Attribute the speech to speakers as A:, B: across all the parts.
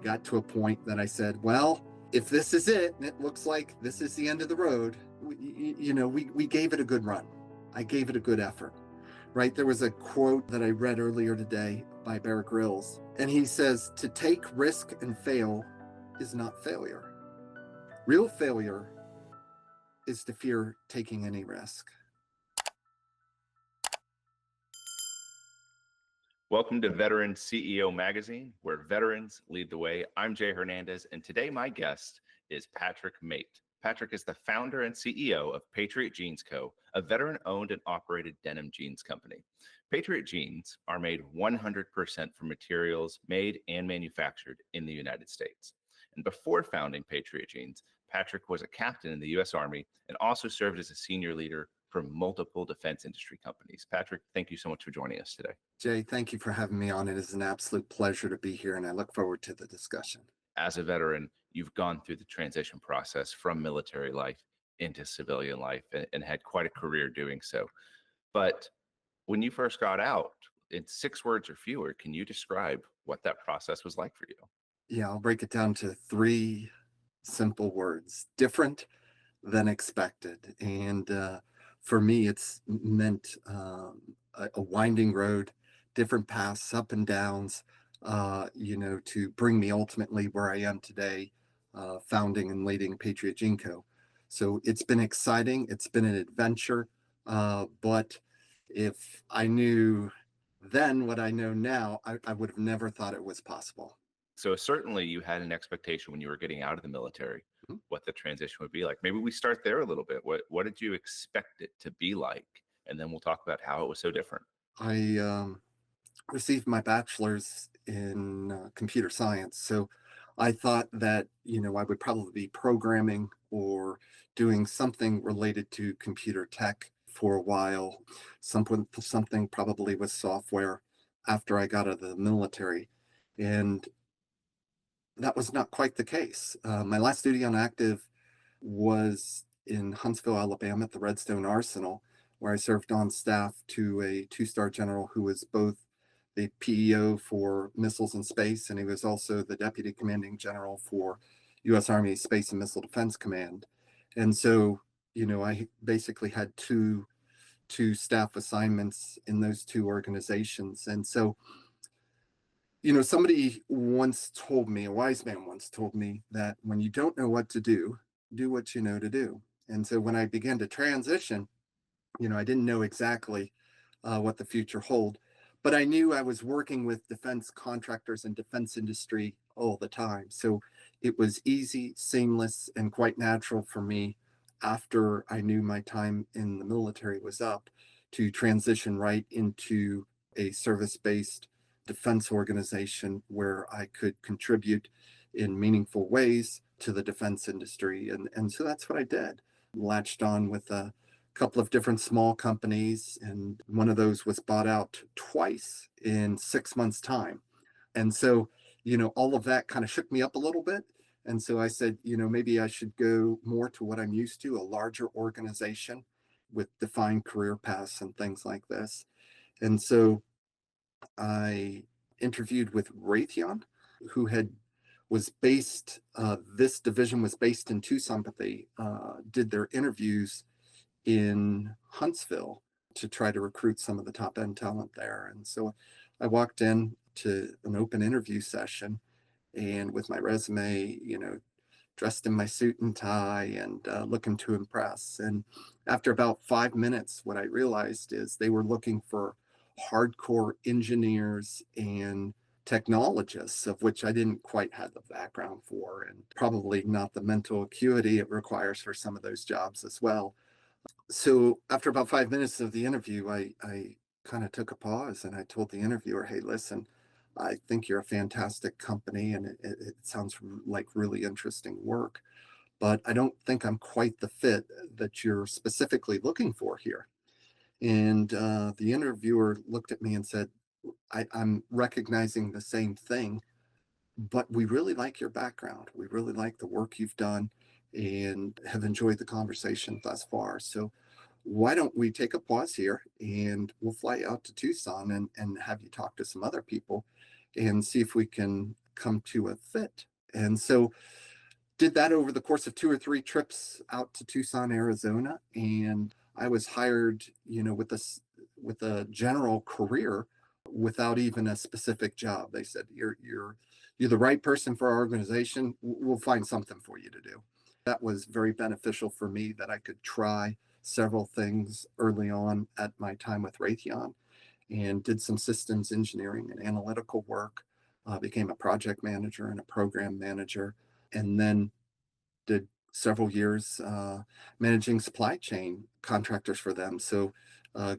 A: got to a point that I said, well, if this is it, and it looks like this is the end of the road, we gave it a good run. I gave it a good effort, right? There was a quote that I read earlier today by Bear Grylls, and he says, to take risk and fail is not failure. Real failure is to fear taking any risk.
B: Welcome to Veteran CEO Magazine, where veterans lead the way. I'm Jay Hernandez, and today my guest is Patrick Mate. Patrick is the founder and CEO of Patriot Jeans Co., a veteran-owned and operated denim jeans company. Patriot jeans are made 100% from materials made and manufactured in the United States. And before founding Patriot Jeans, Patrick was a captain in the U.S. Army and also served as a senior leader for multiple defense industry companies. Patrick, thank you so much for joining us today.
A: Jay, thank you for having me on. It is an absolute pleasure to be here, and I look forward to the discussion.
B: As a veteran, you've gone through the transition process from military life into civilian life and had quite a career doing so. But when you first got out, in 6 words or fewer, can you describe what that process was like for you?
A: Yeah, I'll break it down to 3 simple words: different than expected. And for me, it's meant a winding road, different paths, up and downs, to bring me ultimately where I am today, founding and leading Patriot Jean Co. So it's been exciting. It's been an adventure. But if I knew then what I know now, I would have never thought it was possible.
B: So certainly you had an expectation when you were getting out of the military,
A: Mhm.
B: what the transition would be like. Maybe we start there a little bit. What did you expect it to be like? And then we'll talk about how it was so different.
A: I received my bachelor's in computer science. So I thought that, I would probably be programming or doing something related to computer tech for a while, something probably with software after I got out of the military. And that was not quite the case. My last duty on active was in Huntsville, Alabama at the Redstone Arsenal, where I served on staff to a 2-star general who was both the PEO for missiles and space, and he was also the deputy commanding general for U.S. Army Space and Missile Defense Command. And so, I basically had two staff assignments in those 2 organizations. And so, somebody once told me, a wise man once told me that when you don't know what to do what you know to do. And so when I began to transition, I didn't know exactly what the future hold, but I knew I was working with defense contractors and defense industry all the time. So it was easy, seamless, and quite natural for me after I knew my time in the military was up to transition right into a service-based defense organization where I could contribute in meaningful ways to the defense industry. And so that's what I did. Latched on with a couple of different small companies, and one of those was bought out twice in 6 months' time. And so, all of that kind of shook me up a little bit. And so I said, maybe I should go more to what I'm used to, a larger organization with defined career paths and things like this. And so I interviewed with Raytheon, who was based, this division was based in Tucson, but they did their interviews in Huntsville to try to recruit some of the top end talent there. And so I walked in to an open interview session, and with my resume, dressed in my suit and tie and looking to impress. And after about 5 minutes, what I realized is they were looking for hardcore engineers and technologists, of which I didn't quite have the background for, and probably not the mental acuity it requires for some of those jobs as well. So after about 5 minutes of the interview, I kind of took a pause and I told the interviewer, hey, listen, I think you're a fantastic company and it sounds like really interesting work, but I don't think I'm quite the fit that you're specifically looking for here. And the interviewer looked at me and said, I'm recognizing the same thing, but we really like your background. We really like the work you've done and have enjoyed the conversation thus far. So why don't we take a pause here and we'll fly you out to Tucson and have you talk to some other people and see if we can come to a fit. And so did that over the course of 2 or 3 trips out to Tucson, Arizona, and I was hired, with this with a general career without even a specific job. They said, you're the right person for our organization. We'll find something for you to do. That was very beneficial for me that I could try several things early on at my time with Raytheon and did some systems engineering and analytical work, became a project manager and a program manager, and then did several years managing supply chain contractors for them. So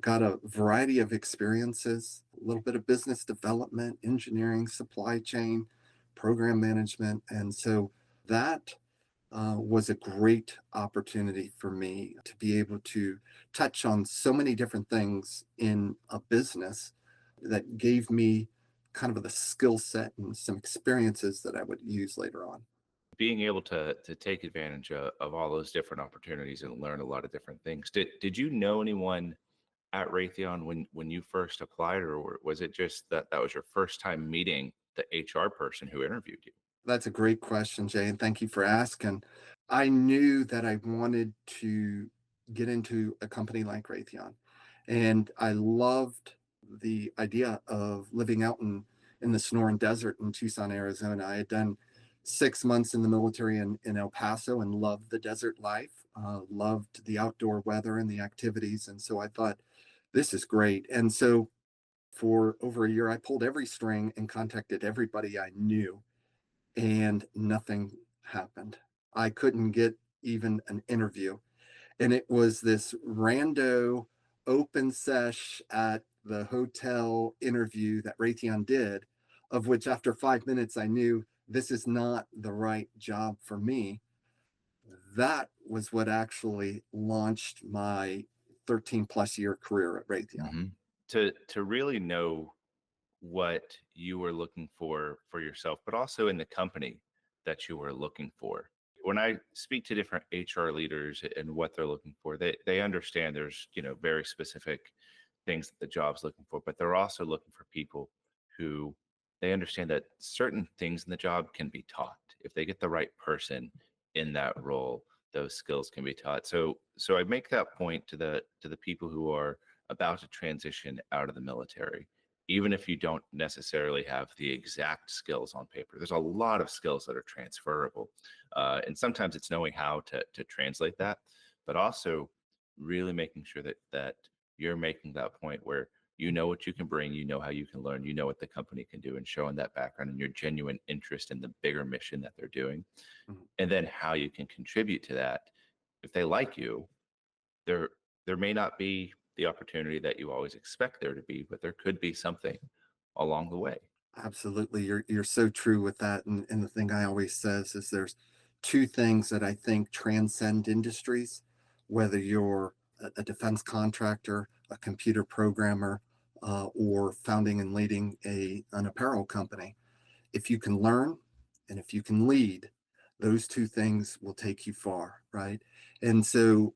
A: got a variety of experiences, a little bit of business development, engineering, supply chain, program management. And so that was a great opportunity for me to be able to touch on so many different things in a business that gave me kind of the skill set and some experiences that I would use later on.
B: Being able to take advantage of all those different opportunities and learn a lot of different things. Did you know anyone at Raytheon when you first applied, or was it just that that was your first time meeting the HR person who interviewed you?
A: That's a great question, Jay, and thank you for asking. I knew that I wanted to get into a company like Raytheon, and I loved the idea of living out in the Sonoran Desert in Tucson, Arizona. I had done 6 months in the military in El Paso and loved the desert life, loved the outdoor weather and the activities, and so I thought, this is great. And so for over a year, I pulled every string and contacted everybody I knew and nothing happened. I couldn't get even an interview. And it was this rando open sesh at the hotel interview that Raytheon did, of which after 5 minutes I knew this is not the right job for me. That was what actually launched my 13 plus year career at Raytheon.
B: Hmm. To really know what you were looking for yourself, but also in the company that you were looking for. When I speak to different HR leaders and what they're looking for, they understand there's, very specific things that the job's looking for, but they're also looking for people who they understand that certain things in the job can be taught. If they get the right person in that role, those skills can be taught. So I make that point to the people who are about to transition out of the military. Even if you don't necessarily have the exact skills on paper, there's a lot of skills that are transferable, and sometimes it's knowing how to translate that, but also really making sure that you're making that point where you know what you can bring, you know how you can learn, you know what the company can do, and showing that background and your genuine interest in the bigger mission that they're doing,
A: Mhm.
B: and then how you can contribute to that. If they like you, there there may not be the opportunity that you always expect there to be, but there could be something along the way.
A: Absolutely. You're so true with that. And the thing I always says is there's two things that I think transcend industries, whether you're a defense contractor, a computer programmer, or founding and leading an apparel company. If you can learn and if you can lead, those two things will take you far, right? And so,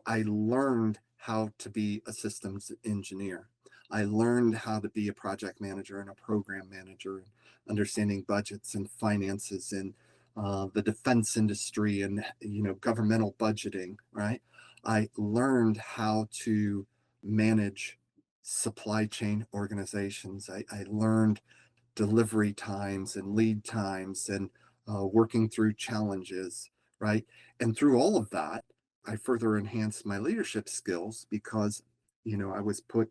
A: I learned how to be a systems engineer. I learned how to be a project manager and a program manager, and understanding budgets and finances and the defense industry and governmental budgeting, right? I learned how to manage supply chain organizations. I learned delivery times and lead times and working through challenges, right? And through all of that, I further enhanced my leadership skills because, I was put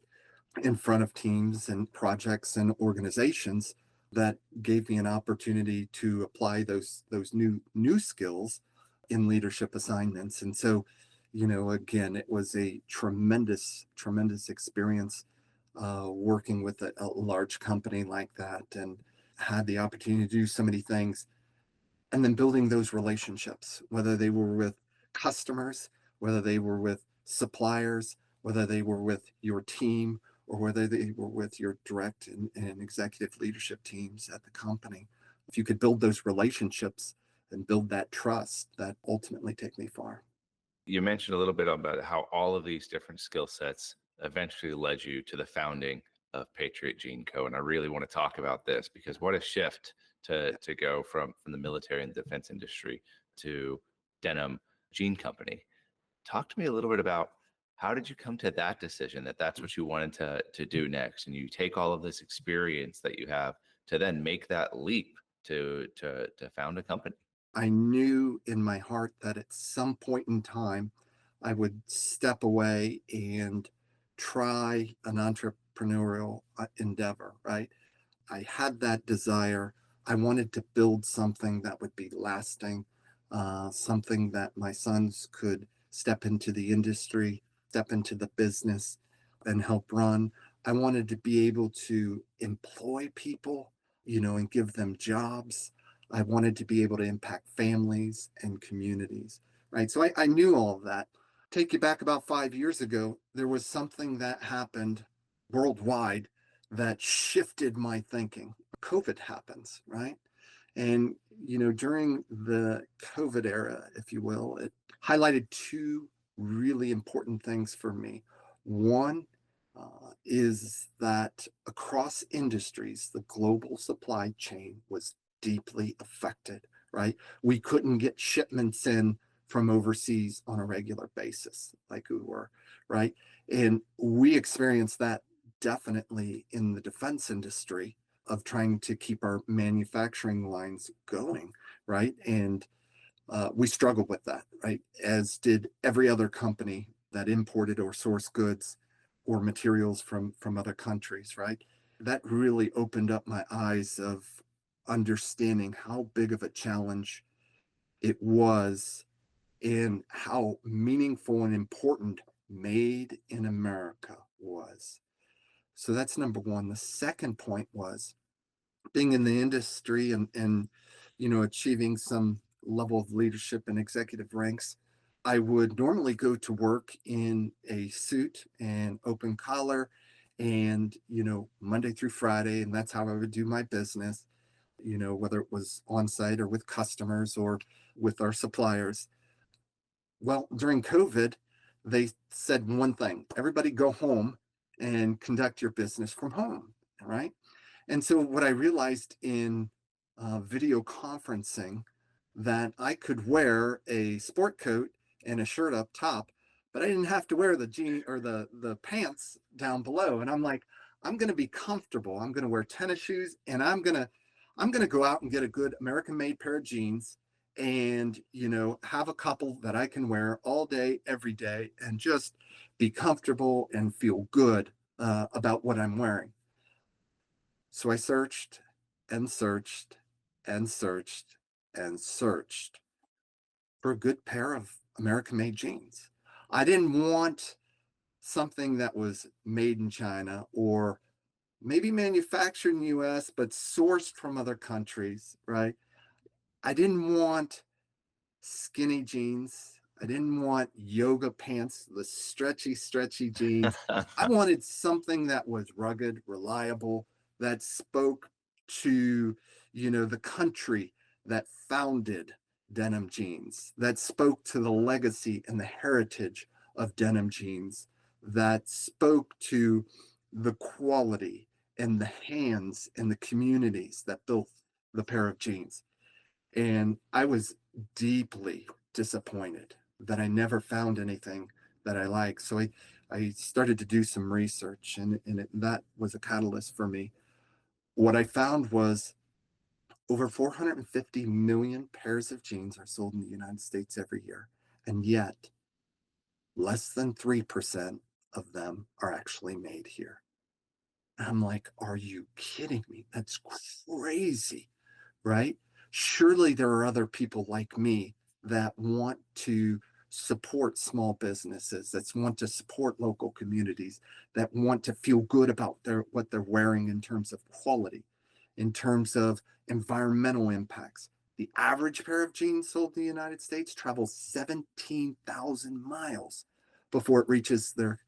A: in front of teams and projects and organizations that gave me an opportunity to apply those new skills in leadership assignments. And so, again, it was a tremendous experience working with a large company like that and had the opportunity to do so many things and then building those relationships, whether they were with customers, whether they were with suppliers, whether they were with your team, or whether they were with your direct and executive leadership teams at the company. If you could build those relationships and build that trust, that ultimately take me far.
B: You mentioned a little bit about how all of these different skill sets eventually led you to the founding of Patriot Gene Co. And I really want to talk about this because what a shift to go from the military and the defense industry to Denim Gene Company. Talk to me a little bit about how did you come to that decision that that's what you wanted to do next, and you take all of this experience that you have to then make that leap to found a company.
A: I knew in my heart that at some point in time, I would step away and try an entrepreneurial endeavor, right? I had that desire. I wanted to build something that would be lasting, something that my sons could step into the industry, step into the business, and help run. I wanted to be able to employ people, and give them jobs. I wanted to be able to impact families and communities, right? So I knew all of that. Take you back about 5 years ago, there was something that happened worldwide that shifted my thinking. COVID happens, right? And, during the COVID era, if you will, it highlighted two really important things for me. One is that across industries, the global supply chain was deeply affected, right? We couldn't get shipments in from overseas on a regular basis like we were, right? And we experienced that definitely in the defense industry of trying to keep our manufacturing lines going, right? And we struggled with that, right? As did every other company that imported or sourced goods or materials from other countries, right? That really opened up my eyes of understanding how big of a challenge it was and how meaningful and important made in America was. So that's number one. The second point was being in the industry and achieving some level of leadership and executive ranks. I would normally go to work in a suit and open collar and Monday through Friday, and that's how I would do my business, whether it was on site or with customers or with our suppliers. Well, during COVID, they said one thing: everybody go home and conduct your business from home, right? And so what I realized in video conferencing, that I could wear a sport coat and a shirt up top, but I didn't have to wear the jean or the pants down below. And I'm like, I'm going to be comfortable. I'm going to wear tennis shoes, and I'm going to go out and get a good American made pair of jeans, and have a couple that I can wear all day every day and just be comfortable and feel good about what I'm wearing. So I searched and searched and searched and searched for a good pair of American made jeans. I didn't want something that was made in China or maybe manufactured in the US, but sourced from other countries, right? I didn't want skinny jeans. I didn't want yoga pants, the stretchy jeans. I wanted something that was rugged, reliable, that spoke to, the country that founded denim jeans, that spoke to the legacy and the heritage of denim jeans, that spoke to the quality and the hands and the communities that built the pair of jeans. And I was deeply disappointed that I never found anything that I like. So I started to do some research, and that was a catalyst for me. What I found was over 450 million pairs of jeans are sold in the United States every year. And yet, less than 3% of them are actually made here. And I'm like, are you kidding me? That's crazy, right? Surely there are other people like me that want to support small businesses, that want to support local communities, that want to feel good about what they're wearing in terms of quality, in terms of environmental impacts. The average pair of jeans sold in the United States travels 17,000 miles before it reaches their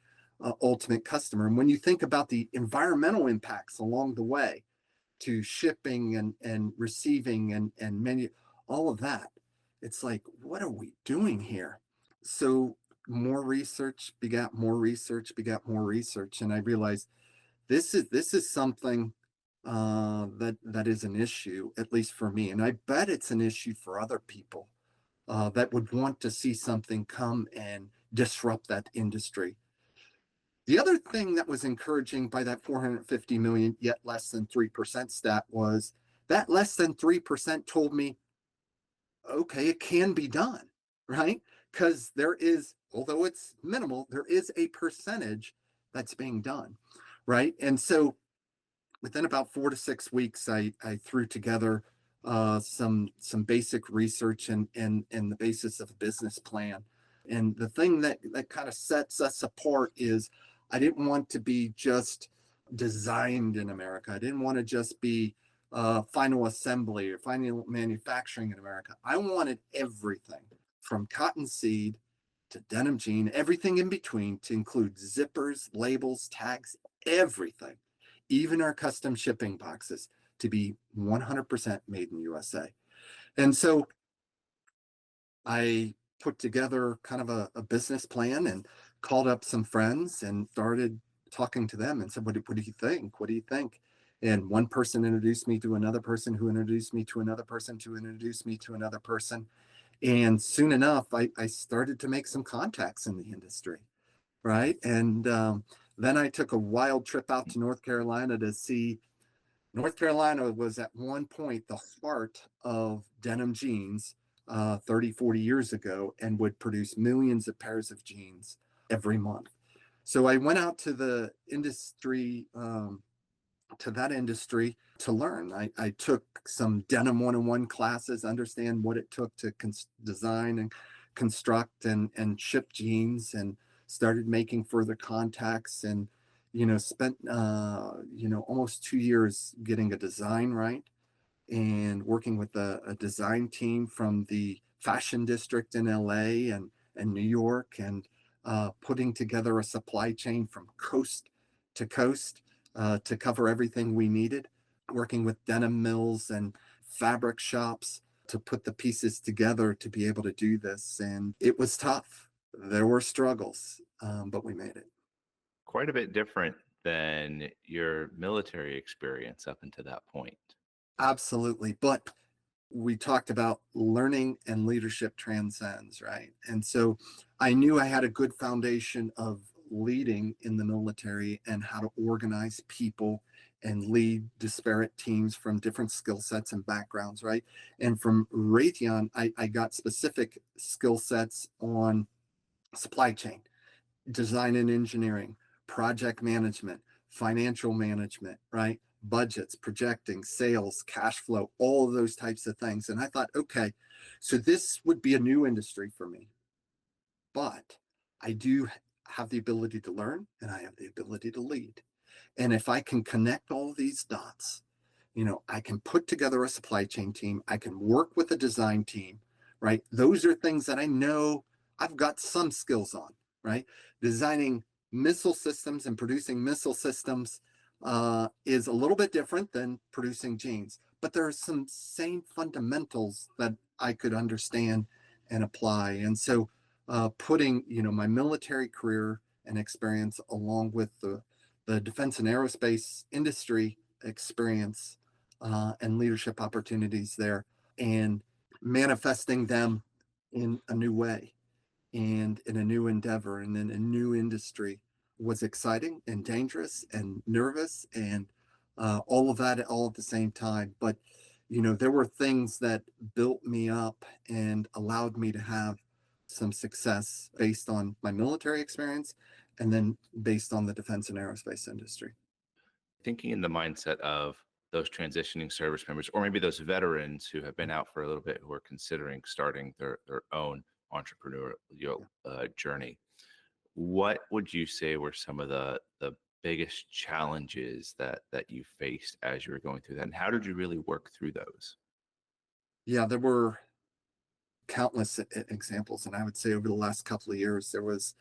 A: ultimate customer. And when you think about the environmental impacts along the way, to shipping and receiving and menu, all of that. It's like, what are we doing here? So more research begat more research begat more research, and I realized this is something that is an issue, at least for me, and I bet it's an issue for other people that would want to see something come and disrupt that industry. The other thing that was encouraging by that 450 million, yet less than 3% stat was that less than 3% told me, okay, it can be done, right? Because there is, although it's minimal, there is a percentage that's being done, right? And so within about 4 to 6 weeks, I threw together some basic research and the basis of a business plan. And the thing that kind of sets us apart is I didn't want to be just designed in America. I didn't want to just be final assembly or final manufacturing in America. I wanted everything from cotton seed to denim jean, everything in between to include zippers, labels, tags, everything, even our custom shipping boxes, to be 100% made in USA. And so I put together kind of a business plan and called up some friends and started talking to them and said, what do you think? What do you think? And one person introduced me to another person who introduced me to another person to introduce me to another person. And soon enough, I started to make some contacts in the industry, right? And then I took a wild trip out to North Carolina to see. North Carolina was at one point the heart of denim jeans 30, 40 years ago and would produce millions of pairs of jeans every month. So I went out to the industry, to that industry to learn. I took some Denim 101 classes, understand what it took to design and construct and ship jeans, and started making further contacts and, spent, almost 2 years getting a design right and working with a design team from the fashion district in LA and New York, and putting together a supply chain from coast to coast to cover everything we needed, working with denim mills and fabric shops to put the pieces together to be able to do this. And it was tough. There were struggles, but we made it.
B: Quite a bit different than your military experience up until that point.
A: Absolutely. But we talked about learning and leadership transcends, right? And so I knew I had a good foundation of leading in the military and how to organize people and lead disparate teams from different skill sets and backgrounds, right? And from Raytheon, I got specific skill sets on supply chain, design and engineering, project management, financial management, right? Budgets, projecting, sales, cash flow, all of those types of things. And I thought, okay, so this would be a new industry for me, but I do have the ability to learn and I have the ability to lead. And if I can connect all these dots, I can put together a supply chain team, I can work with a design team, right? Those are things that I know I've got some skills on, right? Designing missile systems and producing missile systems is a little bit different than producing jeans, but there are some same fundamentals that I could understand and apply. And so putting, my military career and experience along with the defense and aerospace industry experience and leadership opportunities there, and manifesting them in a new way and in a new endeavor and in a new industry was exciting and dangerous and nervous and all of that all at the same time. But, there were things that built me up and allowed me to have some success based on my military experience and then based on the defense and aerospace industry.
B: Thinking in the mindset of those transitioning service members, or maybe those veterans who have been out for a little bit, who are considering starting their own entrepreneurial
A: Yeah.
B: journey, what would you say were some of the biggest challenges that you faced as you were going through that, and how did you really work through those?
A: Yeah, there were countless examples. And I would say over the last couple of years, there was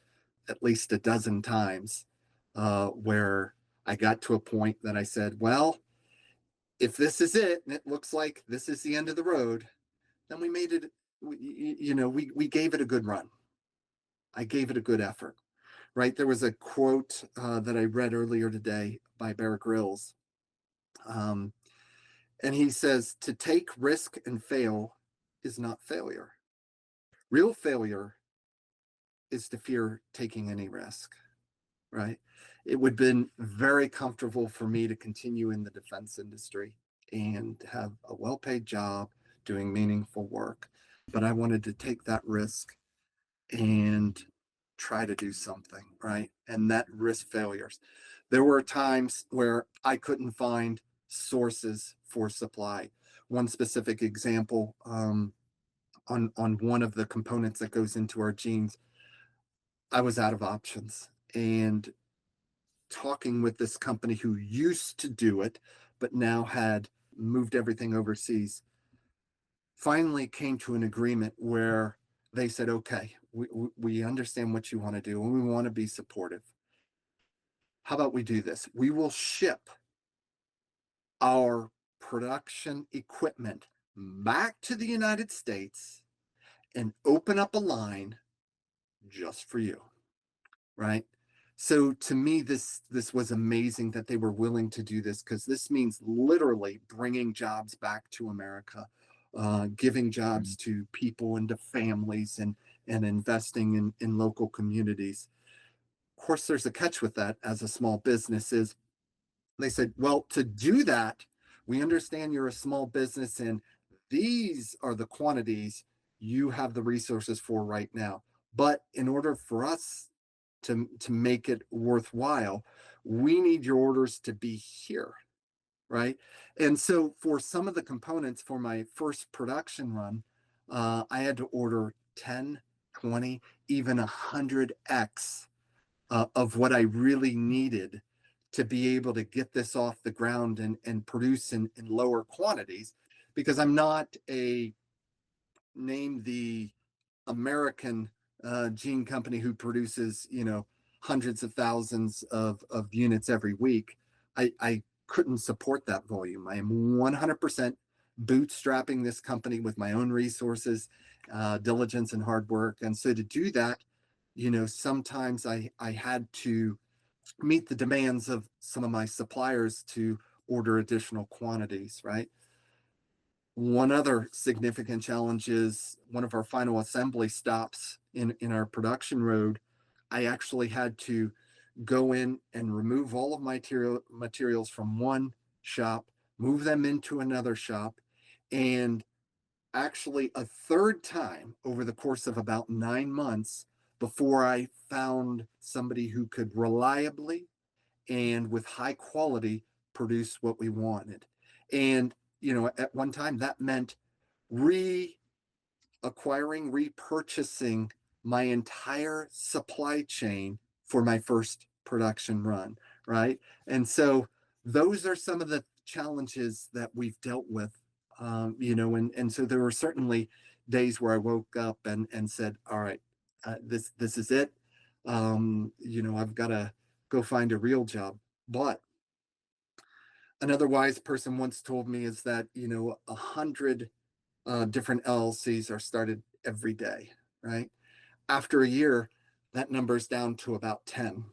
A: at least a dozen times where I got to a point that I said, well, if this is it, and it looks like this is the end of the road, then we made it, we gave it a good run. I gave it a good effort, right? There was a quote that I read earlier today by Bear Grylls. Um, and he says, to take risk and fail is not failure. Real failure is to fear taking any risk, right? It would have been very comfortable for me to continue in the defense industry and have a well paid job doing meaningful work. But I wanted to take that risk and try to do something, right? And that risk failures. There were times where I couldn't find sources for supply. One specific example, on one of the components that goes into our jeans, I was out of options. And talking with this company who used to do it, but now had moved everything overseas, finally came to an agreement where they said, okay, we understand what you want to do and we want to be supportive. How about we do this? We will ship our production equipment back to the United States and open up a line just for you, right? So to me, this was amazing that they were willing to do this, because this means literally bringing jobs back to America, giving jobs to people and to families, and investing in local communities. Of course, there's a catch with that as a small business is they said, well, to do that, we understand you're a small business and these are the quantities you have the resources for right now. But in order for us to make it worthwhile, we need your orders to be here, right? And so for some of the components for my first production run, I had to order 10, 20, even 100x of what I really needed to be able to get this off the ground and produce in lower quantities, because I'm not a name the American gene company who produces, hundreds of thousands of units every week. I couldn't support that volume. I am 100% bootstrapping this company with my own resources, diligence, and hard work. And so to do that, sometimes I had to meet the demands of some of my suppliers to order additional quantities, right? One other significant challenge is one of our final assembly stops in our production road. I actually had to go in and remove all of my materials from one shop, move them into another shop, and actually a third time over the course of about 9 months before I found somebody who could reliably and with high quality produce what we wanted. And, at one time that meant reacquiring, repurchasing my entire supply chain for my first production run, right? And so those are some of the challenges that we've dealt with, and so there were certainly days where I woke up and said, all right, this is it. I've got to go find a real job. But another wise person once told me is that 100 different LLCs are started every day, right? After a year, that number's down to about 10,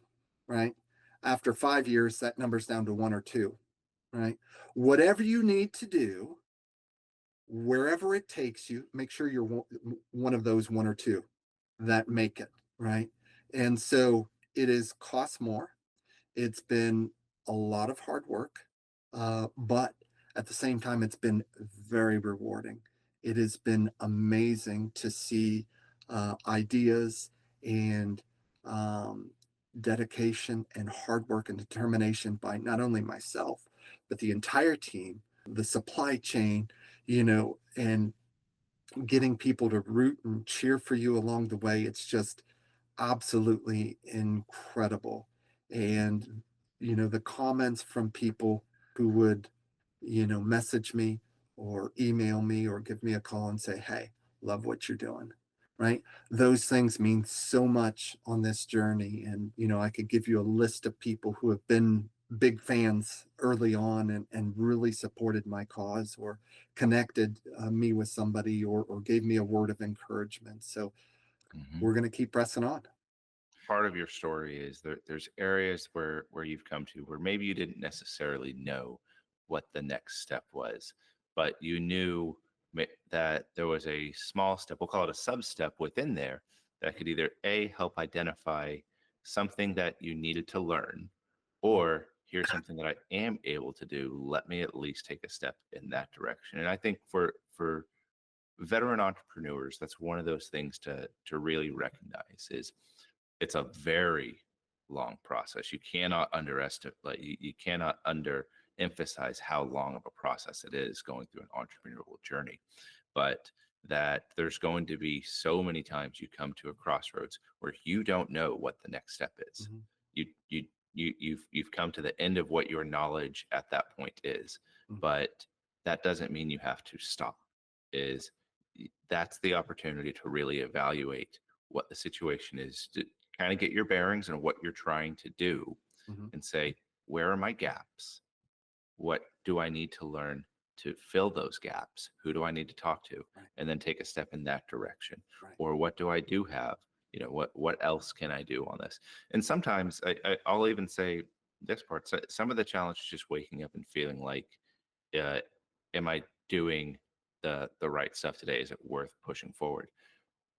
A: right? After 5 years, that number's down to one or two, right? Whatever you need to do, wherever it takes you, make sure you're one of those one or two that make it, right? And so it is cost more. It's been a lot of hard work, but at the same time, it's been very rewarding. It has been amazing to see ideas and um, dedication and hard work and determination by not only myself, but the entire team, the supply chain, and getting people to root and cheer for you along the way. It's just absolutely incredible. And, the comments from people who would, message me or email me or give me a call and say, hey, love what you're doing, right? Those things mean so much on this journey. And, I could give you a list of people who have been big fans early on and really supported my cause or connected me with somebody or gave me a word of encouragement. So
B: Mhm.
A: we're going to keep pressing on.
B: Part of your story is there's areas where you've come to where maybe you didn't necessarily know what the next step was, but you knew that there was a small step, we'll call it a sub step within there, that could either a help identify something that you needed to learn, or here's something that I am able to do, let me at least take a step in that direction. And I think for veteran entrepreneurs, that's one of those things to really recognize is it's a very long process. You cannot underestimate, like you cannot underemphasize how long of a process it is going through an entrepreneurial journey. But that there's going to be so many times you come to a crossroads where you don't know what the next step is.
A: Mhm,
B: You you you've come to the end of what your knowledge at that point is,
A: mhm,
B: but that doesn't mean you have to stop. Is That's the opportunity to really evaluate what the situation is, to kind of get your bearings and what you're trying to do,
A: mhm.
B: and say, where are my gaps? What do I need to learn to fill those gaps? Who do I need to talk to?
A: Right,
B: And then take a step in that direction.
A: right.
B: Or what do I do have? What else can I do on this? And sometimes I'll even say this part. So some of the challenge is just waking up and feeling like, uh, am I doing the right stuff today? Is it worth pushing forward?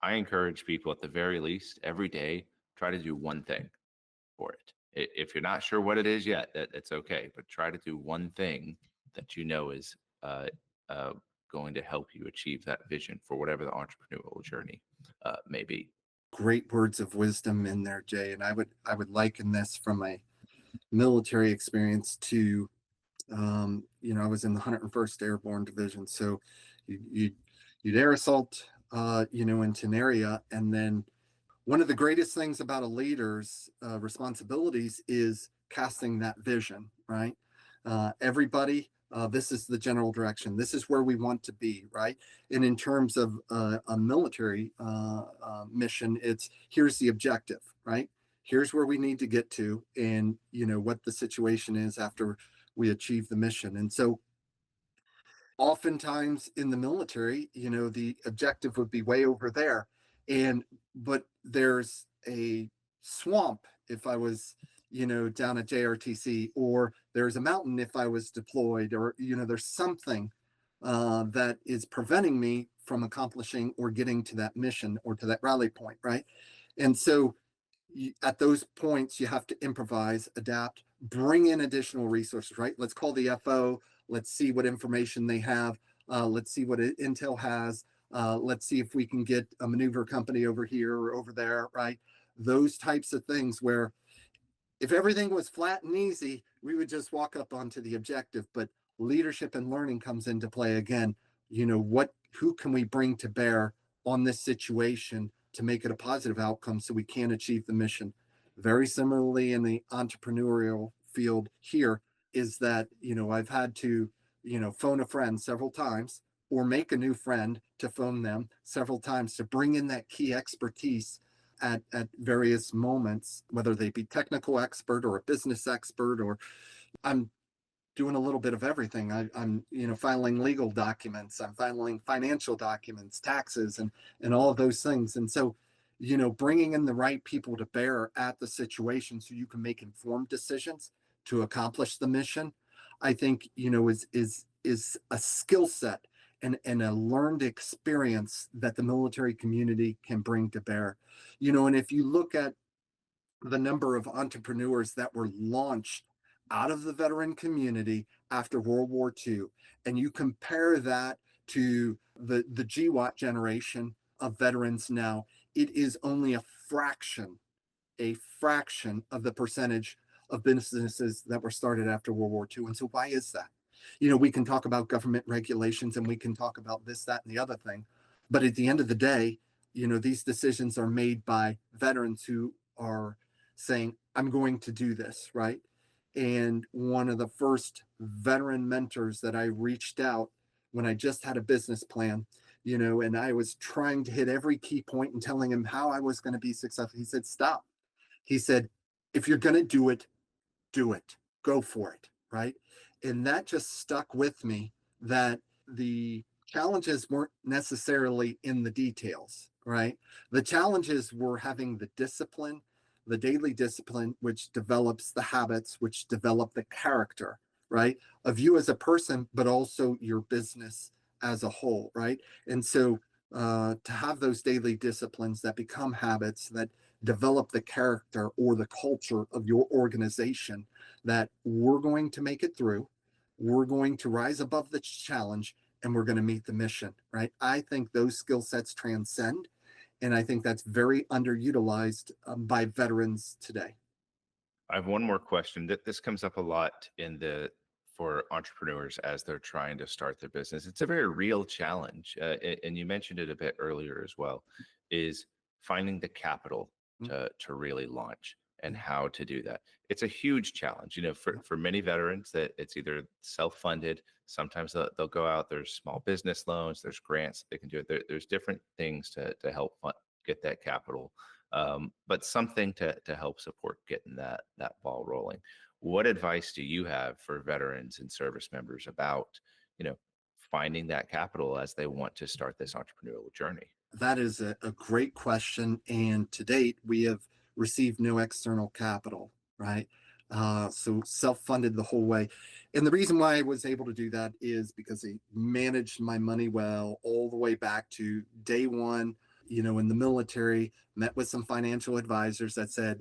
B: I encourage people at the very least every day, try to do one thing for it. If you're not sure what it is yet, that's okay, but try to do one thing that you know is uh, uh, going to help you achieve that vision for whatever the entrepreneurial journey may be.
A: Great words of wisdom in there, Jay. And I would liken this from my military experience to, I was in the 101st Airborne Division. So you, you, you'd air assault, into an area. And then one of the greatest things about a leader's responsibilities is casting that vision, right? Everybody, this is the general direction. This is where we want to be, right? And in terms of a military mission, it's here's the objective, right? Here's where we need to get to, and what the situation is after we achieve the mission. And so oftentimes in the military, the objective would be way over there. And but there's a swamp if I was, down at JRTC, or there's a mountain if I was deployed, or there's something that is preventing me from accomplishing or getting to that mission or to that rally point, right? And so at those points, you have to improvise, adapt, bring in additional resources, right? Let's call the FO. Let's see what information they have. Let's see what Intel has. Let's see if we can get a maneuver company over here or over there, right? Those types of things where if everything was flat and easy, we would just walk up onto the objective. But leadership and learning comes into play again. Who can we bring to bear on this situation to make it a positive outcome so we can achieve the mission? Very similarly in the entrepreneurial field here is that, I've had to, phone a friend several times or make a new friend to phone them several times to bring in that key expertise at various moments, whether they be technical expert or a business expert, or I'm doing a little bit of everything. I'm filing legal documents, I'm filing financial documents, taxes, and all of those things. And so, bringing in the right people to bear at the situation so you can make informed decisions to accomplish the mission, I think is a skill set and a learned experience that the military community can bring to bear. And if you look at the number of entrepreneurs that were launched out of the veteran community after World War II, and you compare that to the GWAT generation of veterans now, it is only a fraction of the percentage of businesses that were started after World War II. And so, why is that? We can talk about government regulations and we can talk about this, that, and the other thing. But at the end of the day, these decisions are made by veterans who are saying, I'm going to do this, right? And one of the first veteran mentors that I reached out when I just had a business plan, and I was trying to hit every key point and telling him how I was going to be successful. He said, stop. He said, if you're going to do it, go for it, right? And that just stuck with me, that the challenges weren't necessarily in the details, right? The challenges were having the discipline, the daily discipline, which develops the habits, which develop the character, right? Of you as a person, but also your business as a whole, right? And so to have those daily disciplines that become habits that develop the character or the culture of your organization, that we're going to make it through, we're going to rise above the challenge, and we're going to meet the mission, right? I think those skill sets transcend, and I think that's very underutilized by veterans today.
B: I have one more question that this comes up a lot in the for entrepreneurs as they're trying to start their business. It's a very real challenge, and you mentioned it a bit earlier as well. Is finding the capital
A: Mm,
B: to really launch and
A: mm,
B: how to do that. It's a huge challenge. You know,
A: yeah.
B: for many veterans, that it's either self funded. Sometimes they'll go out. There's small business loans. There's grants they can do it. There's different things to help get that capital, but something to help support getting that ball rolling. What advice do you have for veterans and service members about, you know, finding that capital as they want to start this entrepreneurial journey?
A: That is a great question. And to date, we have received no external capital, right? So self funded the whole way. And the reason why I was able to do that is because I managed my money well all the way back to day one, in the military, met with some financial advisors that said,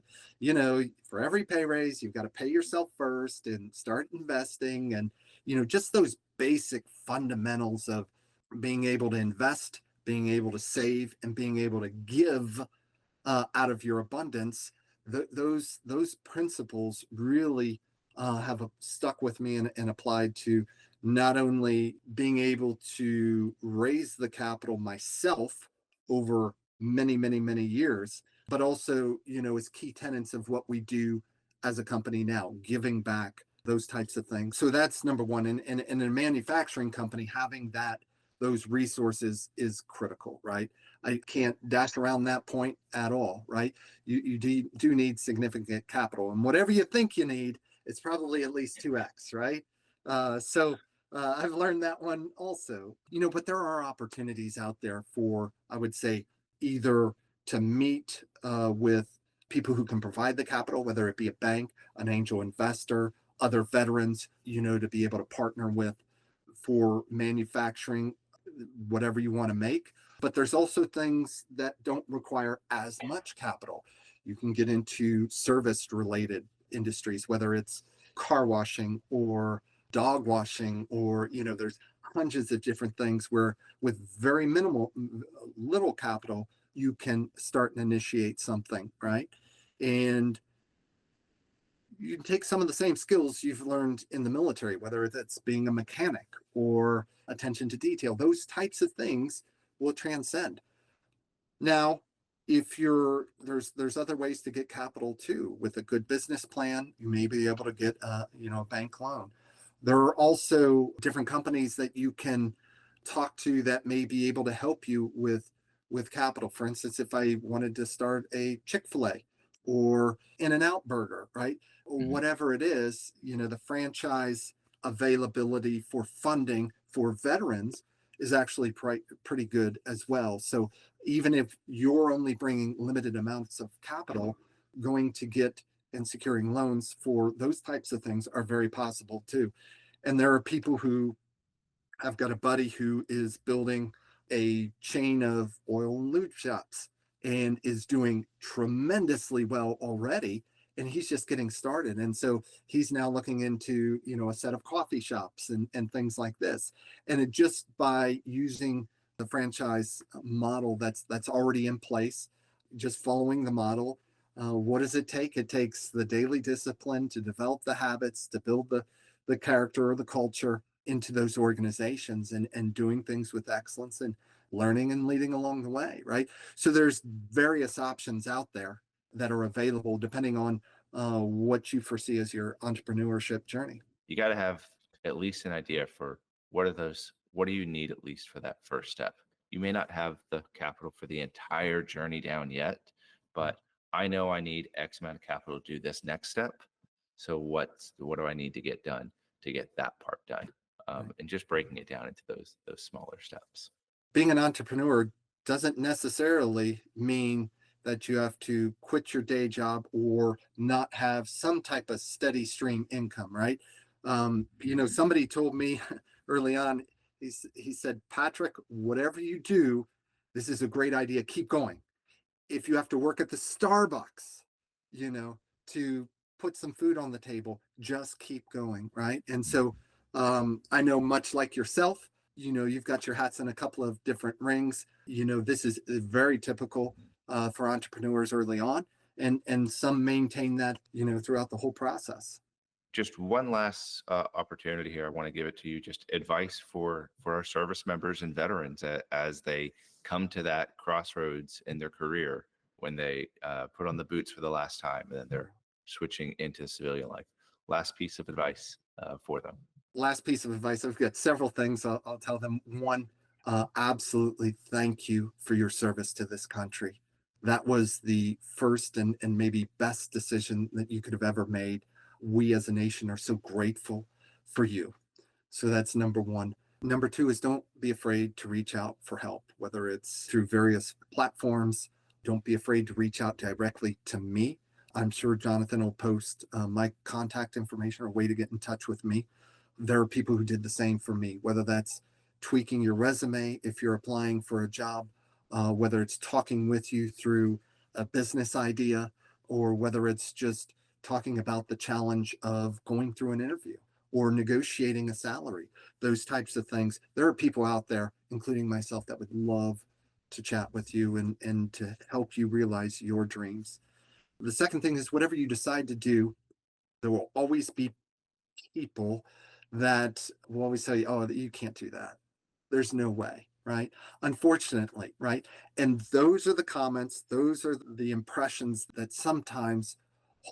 A: for every pay raise, you've got to pay yourself first and start investing. And, just those basic fundamentals of being able to invest, being able to save, and being able to give out of your abundance. Those principles really have stuck with me and applied to not only being able to raise the capital myself over many, many, many years, but also, as key tenets of what we do as a company now, giving back, those types of things. So that's number one. And in a manufacturing company, having those resources is critical, right? I can't dash around that point at all, right? You do need significant capital, and whatever you think you need, it's probably at least 2x, right? I've learned that one also, but there are opportunities out there for, I would say, either to meet with people who can provide the capital, whether it be a bank, an angel investor, other veterans, to be able to partner with for manufacturing whatever you want to make. But there's also things that don't require as much capital. You can get into service related industries, whether it's car washing or dog washing, or, there's hundreds of different things where with very little capital, you can start and initiate something, right? And you take some of the same skills you've learned in the military, whether that's being a mechanic or attention to detail, those types of things will transcend. Now, if there's other ways to get capital too. With a good business plan, you may be able to get a bank loan. There are also different companies that you can talk to that may be able to help you with capital. For instance, if I wanted to start a Chick-fil-A or In-N-Out Burger, right?
B: Mhm.
A: Whatever it is, the franchise availability for funding for veterans is actually pretty good as well. So even if you're only bringing limited amounts of capital, going to get and securing loans for those types of things are very possible too. And there are people who, I've got a buddy who is building a chain of oil and lube shops and is doing tremendously well already. And he's just getting started. And so he's now looking into, a set of coffee shops and things like this. And it just by using the franchise model that's already in place, just following the model. What does it take? It takes the daily discipline to develop the habits, to build the character or the culture into those organizations, and doing things with excellence and learning and leading along the way, right? So there's various options out there that are available depending on what you foresee as your entrepreneurship journey.
B: You got to have at least an idea for what do you need at least for that first step. You may not have the capital for the entire journey down yet, but I know I need X amount of capital to do this next step. So what do I need to get done to get that part done?
A: Right.
B: And just breaking it down into those smaller steps.
A: Being an entrepreneur doesn't necessarily mean that you have to quit your day job or not have some type of steady stream income, right? Somebody told me early on, he said, Patrick, whatever you do, this is a great idea. Keep going. If you have to work at the Starbucks, you know, to put some food on the table, just keep going, right? And so I know much like yourself, you've got your hats in a couple of different rings. This is very typical for entrepreneurs early on, and some maintain that, throughout the whole process.
B: Just one last opportunity here. I want to give it to you. Just advice for our service members and veterans as they come to that crossroads in their career when they put on the boots for the last time and then they're switching into civilian life. Last piece of advice for them.
A: Last piece of advice. I've got several things I'll tell them. One, absolutely thank you for your service to this country. That was the first and maybe best decision that you could have ever made. We as a nation are so grateful for you. So that's number one. Number two is don't be afraid to reach out for help, whether it's through various platforms. Don't be afraid to reach out directly to me. I'm sure Jonathan will post my contact information or way to get in touch with me. There are people who did the same for me, whether that's tweaking your resume if you're applying for a job, whether it's talking with you through a business idea, or whether it's just talking about the challenge of going through an interview or negotiating a salary, those types of things. There are people out there, including myself, that would love to chat with you and to help you realize your dreams. The second thing is whatever you decide to do, there will always be people that will always tell you, oh, you can't do that. There's no way, right? Unfortunately, right? And those are the comments, those are the impressions that sometimes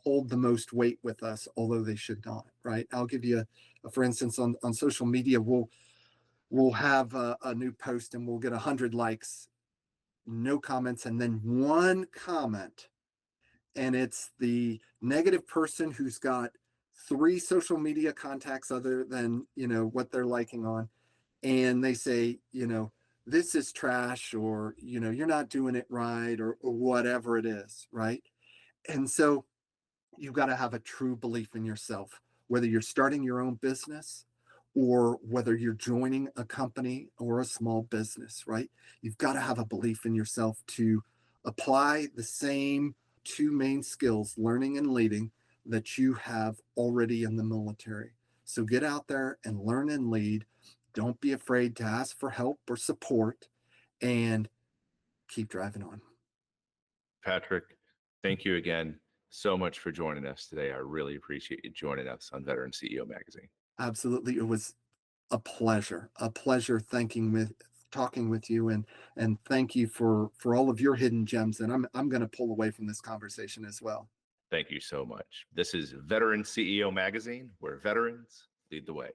A: hold the most weight with us, although they should not, right? I'll give you for instance, on social media, we'll have a new post and we'll get 100 likes, no comments, and then one comment, and it's the negative person who's got three social media contacts other than what they're liking on, and they say, this is trash, or you're not doing it right, or whatever it is, right? And so you've got to have a true belief in yourself, whether you're starting your own business or whether you're joining a company or a small business, right? You've got to have a belief in yourself to apply the same two main skills, learning and leading, that you have already in the military. So get out there and learn and lead. Don't be afraid to ask for help or support, and keep driving on.
B: Patrick, thank you again so much for joining us today. I really appreciate you joining us on Veteran CEO Magazine.
A: Absolutely. It was a pleasure talking with you, and thank you for all of your hidden gems that I'm going to pull away from this conversation as well.
B: Thank you so much. This is Veteran CEO Magazine, where veterans lead the way.